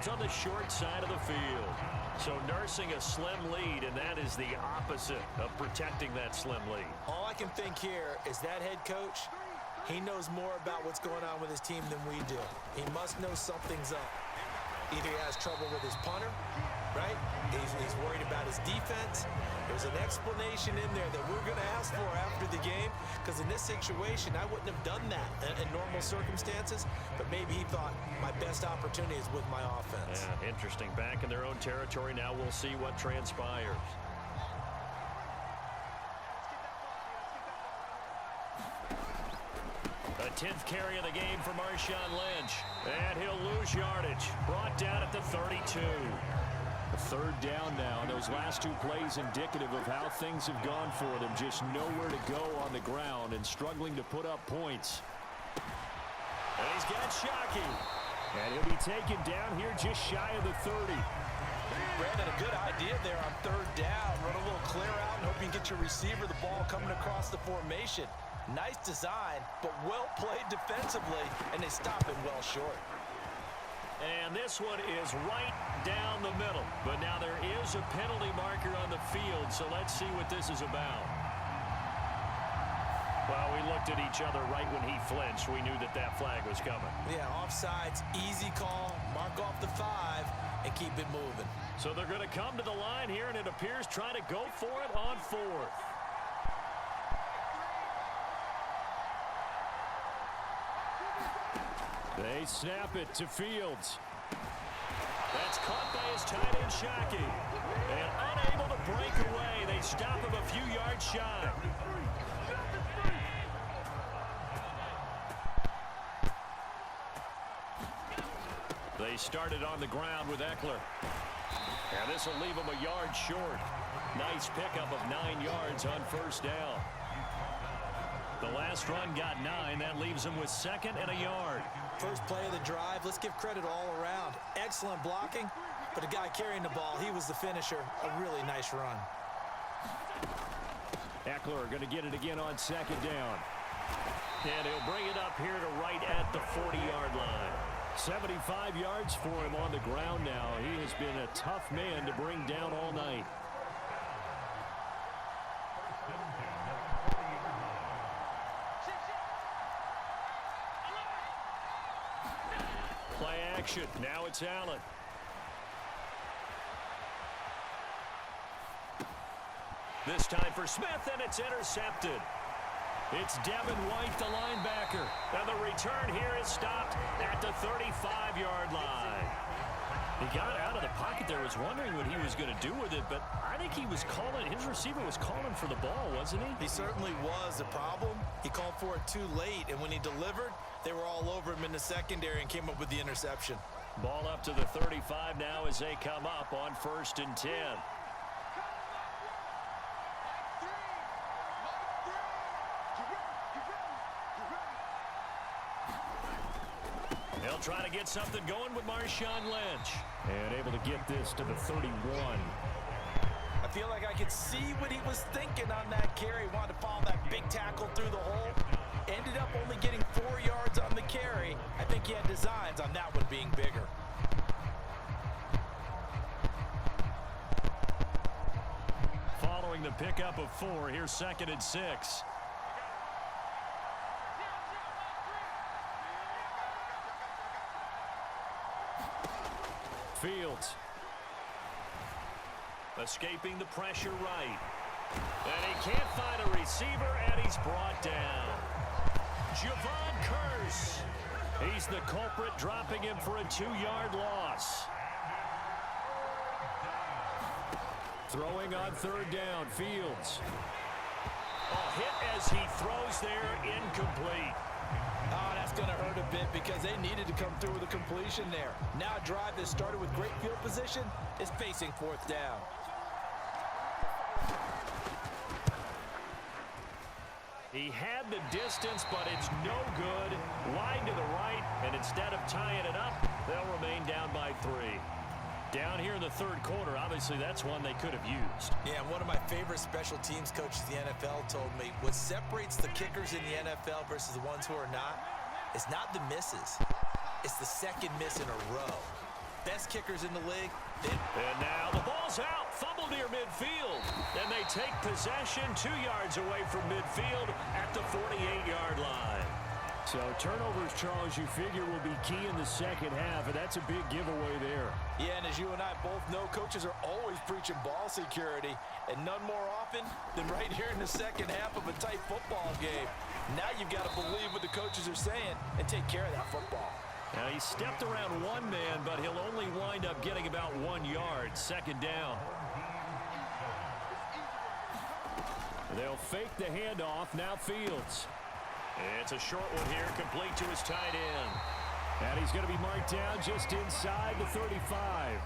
downs on the short side of the field. So nursing a slim lead, and that is the opposite of protecting that slim lead. All I can think here is that head coach, he knows more about what's going on with his team than we do. He must know something's up. Either he has trouble with his punter, right? He's worried about his defense. There's an explanation in there that we're going to ask for after the game, because in this situation, I wouldn't have done that in normal circumstances, but maybe he thought my best opportunity is with my offense. Yeah, interesting. Back in their own territory now. We'll see what transpires. A 10th carry of the game for Marshawn Lynch. And he'll lose yardage. Brought down at the 32. A third down now. Those last two plays indicative of how things have gone for them. Just nowhere to go on the ground and struggling to put up points. And he's got Shockey. And he'll be taken down here just shy of the 30. Brandon, a good idea there on third down. Run a little clear out and hope you can get your receiver the ball coming across the formation. Nice design, but well played defensively, and they stop it well short. And this one is right down the middle. But now there is a penalty marker on the field, so let's see what this is about. Well, we looked at each other right when he flinched. We knew that that flag was coming. Yeah, offsides, easy call, mark off the 5, and keep it moving. So they're going to come to the line here, and it appears trying to go for it on 4th. They snap it to Fields. That's caught by his tight end, Shockey. And unable to break away. They stop him a few yards shy. They started on the ground with Eckler. And this will leave him a yard short. Nice pickup of 9 yards on first down. The last run got 9. That leaves him with 2nd and a yard. First play of the drive, let's give credit all around. Excellent blocking, but the guy carrying the ball, he was the finisher. A really nice run. Eckler going to get it again on 2nd down. And he'll bring it up here to right at the 40-yard line. 75 yards for him on the ground now. He has been a tough man to bring down all night. Play action. Now it's Allen. This time for Smith, and it's intercepted. It's Devin White, the linebacker. And the return here is stopped at the 35-yard line. He got out of the pocket there. Was wondering what he was going to do with it, but I think he was calling, his receiver was calling for the ball, wasn't he? He certainly was. The problem, he called for it too late, and when he delivered, they were all over him in the secondary and came up with the interception. Ball up to the 35 now as they come up on 1st and 10. They'll try to get something going with Marshawn Lynch. And able to get this to the 31. I feel like I could see what he was thinking on that carry. Wanted to follow that big tackle through the hole. Ended up only getting 4 yards on the carry. I think he had designs on that one being bigger. Following the pickup of 4, here's 2nd and 6. Fields. Escaping the pressure right. And he can't find a receiver, and he's brought down. Javon Curse. He's the culprit, dropping him for a 2-yard loss. Throwing on 3rd down, Fields. A hit as he throws there, incomplete. Oh, that's going to hurt a bit because they needed to come through with a completion there. Now a drive that started with great field position is facing 4th down. He had the distance, but it's no good. Wide to the right, and instead of tying it up, they'll remain down by 3. Down here in the 3rd quarter, obviously that's one they could have used. Yeah, and one of my favorite special teams coaches in the NFL told me what separates the kickers in the NFL versus the ones who are not is not the misses. It's the second miss in a row. best kickers in the league. And now the ball's out. Fumble near midfield. And they take possession 2 yards away from midfield at the 48-yard line. So turnovers, Charles, you figure will be key in the second half, and that's a big giveaway there. Yeah, and as you and I both know, coaches are always preaching ball security, and none more often than right here in the second half of a tight football game. Now you've got to believe what the coaches are saying and take care of that football. Now he stepped around one man, but he'll only wind up getting about 1 yard. Second down. They'll fake the handoff. Now Fields. It's a short one here, complete to his tight end. And he's going to be marked down just inside the 35.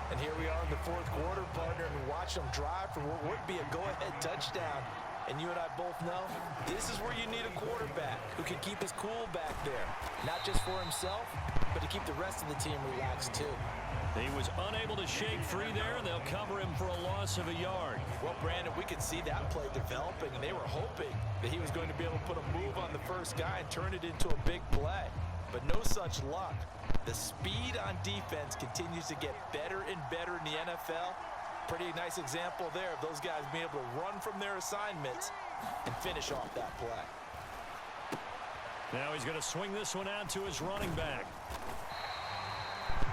And here we are in the fourth quarter, partner, and watch them drive for what would be a go-ahead touchdown. And you and I both know this is where you need a quarterback who can keep his cool back there. Not just for himself, but to keep the rest of the team relaxed too. He was unable to shake free there, and they'll cover him for a loss of a yard. Well, Brandon, we could see that play developing, and they were hoping that he was going to be able to put a move on the first guy and turn it into a big play. But no such luck. The speed on defense continues to get better and better in the NFL. Pretty nice example there of those guys being able to run from their assignments and finish off that play. Now he's going to swing this one out to his running back.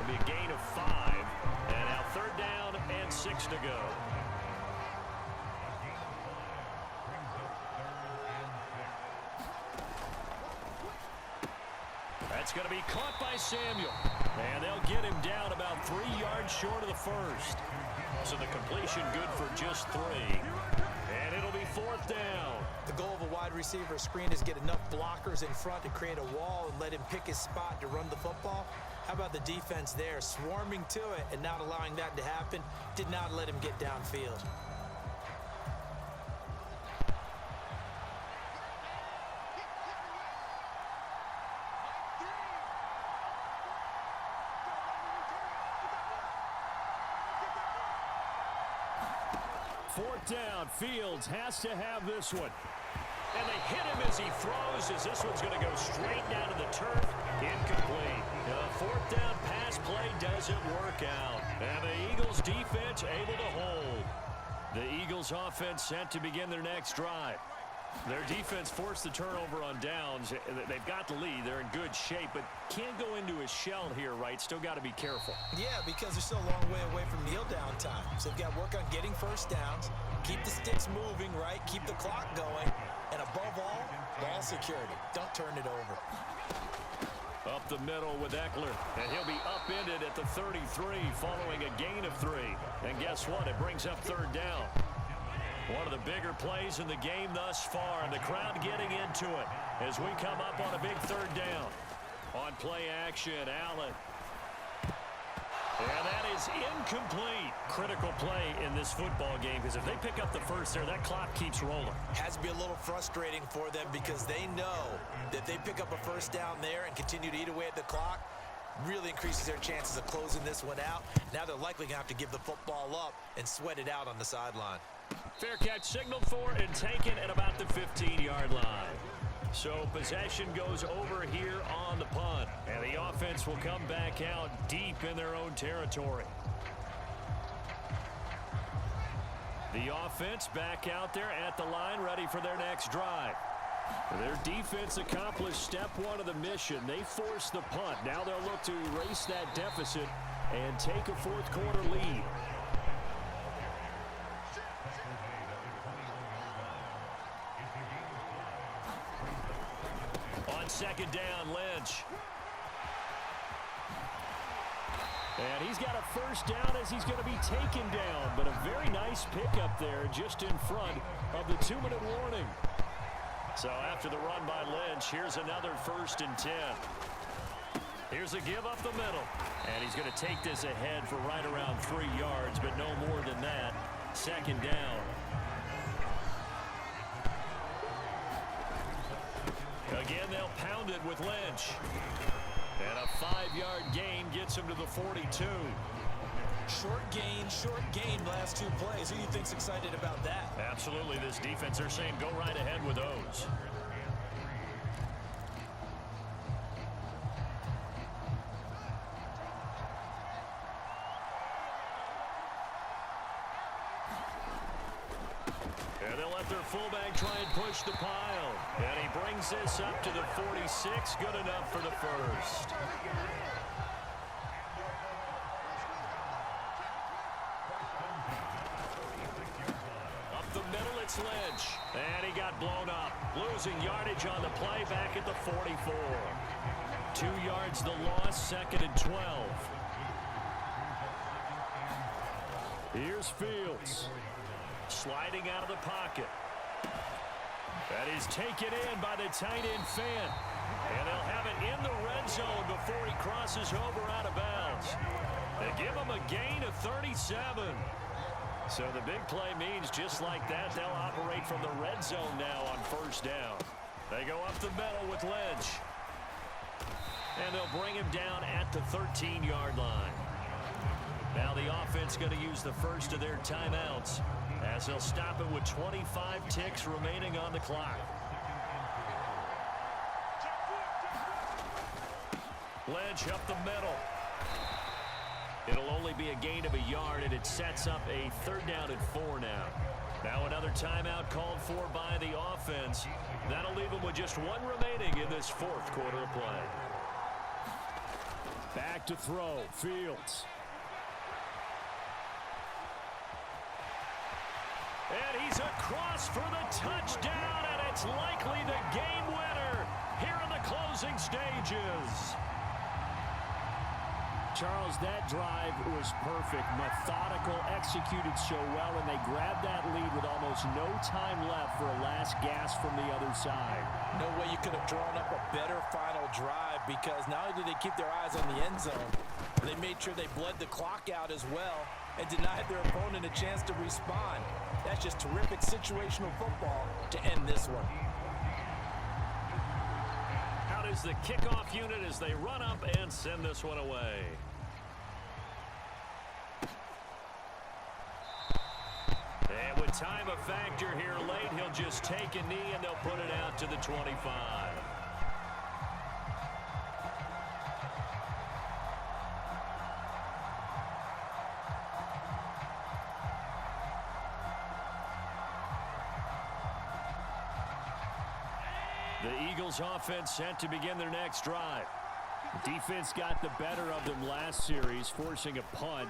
It'll be a gain of 5. And now third down and 6 to go. That's going to be caught by Samuel. And they'll get him down about 3 yards short of the first. So the completion good for just 3. And it'll be fourth down. The goal of a wide receiver screen is get enough blockers in front to create a wall and let him pick his spot to run the football. How about the defense there, swarming to it and not allowing that to happen? Did not let him get downfield. Fourth down, Fields has to have this one. And they hit him as he throws, as this one's going to go straight down to the turf. Incomplete. Fourth down pass play doesn't work out. And the Eagles defense able to hold. The Eagles offense set to begin their next drive. Their defense forced the turnover on downs. They've got the lead. They're in good shape, but can't go into a shell here, right? Still got to be careful. Yeah, because they're still a long way away from kneel down time. So they've got to work on getting first downs, keep the sticks moving, right? Keep the clock going. And above all, ball security. Don't turn it over. Up the middle with Eckler. And he'll be upended at the 33 following a gain of 3. And guess what? It brings up third down. One of the bigger plays in the game thus far, and the crowd getting into it as we come up on a big third down. On play action, Allen. And that is incomplete. Critical play in this football game, because if they pick up the first there, that clock keeps rolling. Has to be a little frustrating for them because they know that they pick up a first down there and continue to eat away at the clock, really increases their chances of closing this one out. Now they're likely going to have to give the football up and sweat it out on the sideline. Fair catch signaled for and taken at about the 15-yard line. So possession goes over here on the punt. And the offense will come back out deep in their own territory. The offense back out there at the line, ready for their next drive. Their defense accomplished step 1 of the mission. They forced the punt. Now they'll look to erase that deficit and take a fourth quarter lead. On second down, Lynch. And he's got a first down as he's going to be taken down. But a very nice pickup there just in front of the 2-minute warning. So after the run by Lynch, here's another 1st and 10. Here's a give up the middle. And he's going to take this ahead for right around 3 yards, but no more than that. Second down. Again, they'll pound it with Lynch. And a 5-yard gain gets him to the 42. Short gain last 2 plays. Who do you think's excited about that? Absolutely. This defense, they're saying go right ahead with those. And they'll let their fullback try and push the pile. And he brings this up to the 46. Good enough for the first. Up the middle, it's Lynch. And he got blown up. Losing yardage on the play back at the 44. 2 yards the loss, 2nd and 12. Here's Fields. Sliding out of the pocket. That is taken in by the tight end Fant. And they'll have it in the red zone before he crosses over out of bounds. They give him a gain of 37. So the big play means just like that, they'll operate from the red zone now on first down. They go up the middle with Lynch. And they'll bring him down at the 13-yard line. Now the offense going to use the first of their timeouts as they'll stop it with 25 ticks remaining on the clock. Lynch up the middle. It'll only be a gain of a yard, and it sets up a 3rd down and 4 now. Now another timeout called for by the offense. That'll leave them with just 1 remaining in this 4th quarter of play. Back to throw, Fields. And he's across for the touchdown, and it's likely the game winner here in the closing stages. Charles, that drive was perfect, methodical, executed so well, and they grabbed that lead with almost no time left for a last gasp from the other side. No way you could have drawn up a better final drive, because not only did they keep their eyes on the end zone, they made sure they bled the clock out as well and denied their opponent a chance to respond. That's just terrific situational football to end this one. Out is the kickoff unit as they run up and send this one away. And with time a factor here late, he'll just take a knee and they'll put it out to the 25. The Eagles offense set to begin their next drive. The defense got the better of them last series, forcing a punt.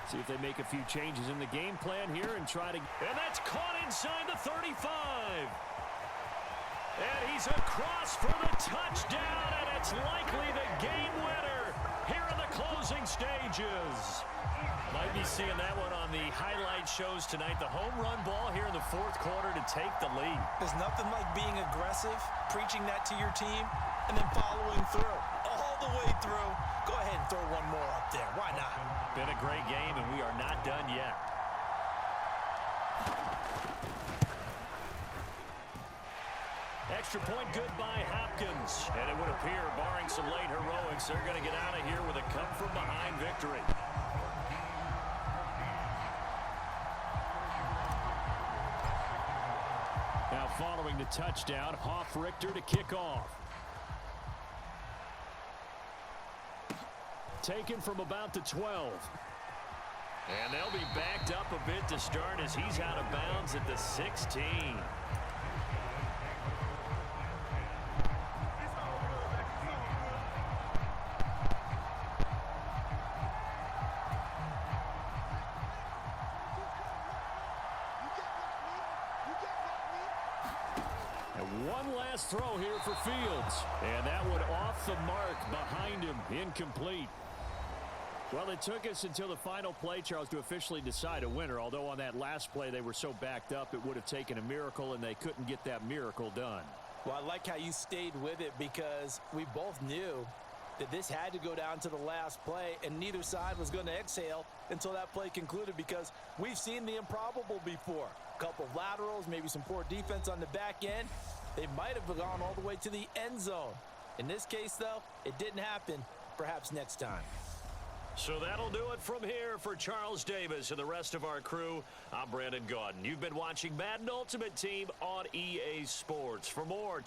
See if they make a few changes in the game plan here and try to... And that's caught inside the 35. And he's across for the touchdown, and it's likely the game winner here in the closing stages. Might be seeing that one on the highlight shows tonight. The home run ball here in the 4th quarter to take the lead. There's nothing like being aggressive, preaching that to your team, and then following through. All the way through. Go ahead and throw one more up there. Why not? Been a great game, and we are not done yet. Extra point good by Hopkins. And it would appear, barring some late heroics, they're going to get out of here with a come-from-behind victory. Now following the touchdown, Richter to kick off. Taken from about the 12. And they'll be backed up a bit to start as he's out of bounds at the 16. One last throw here for Fields. And that one off the mark behind him, incomplete. Well, it took us until the final play, Charles, to officially decide a winner. Although on that last play they were so backed up, it would have taken a miracle, and they couldn't get that miracle done. Well, I like how you stayed with it, because we both knew that this had to go down to the last play, and neither side was going to exhale until that play concluded, because we've seen the improbable before. A couple of laterals, maybe some poor defense on the back end. They might have gone all the way to the end zone. In this case, though, it didn't happen. Perhaps next time. So that'll do it from here for Charles Davis and the rest of our crew. I'm Brandon Gaudin. You've been watching Madden Ultimate Team on EA Sports. For more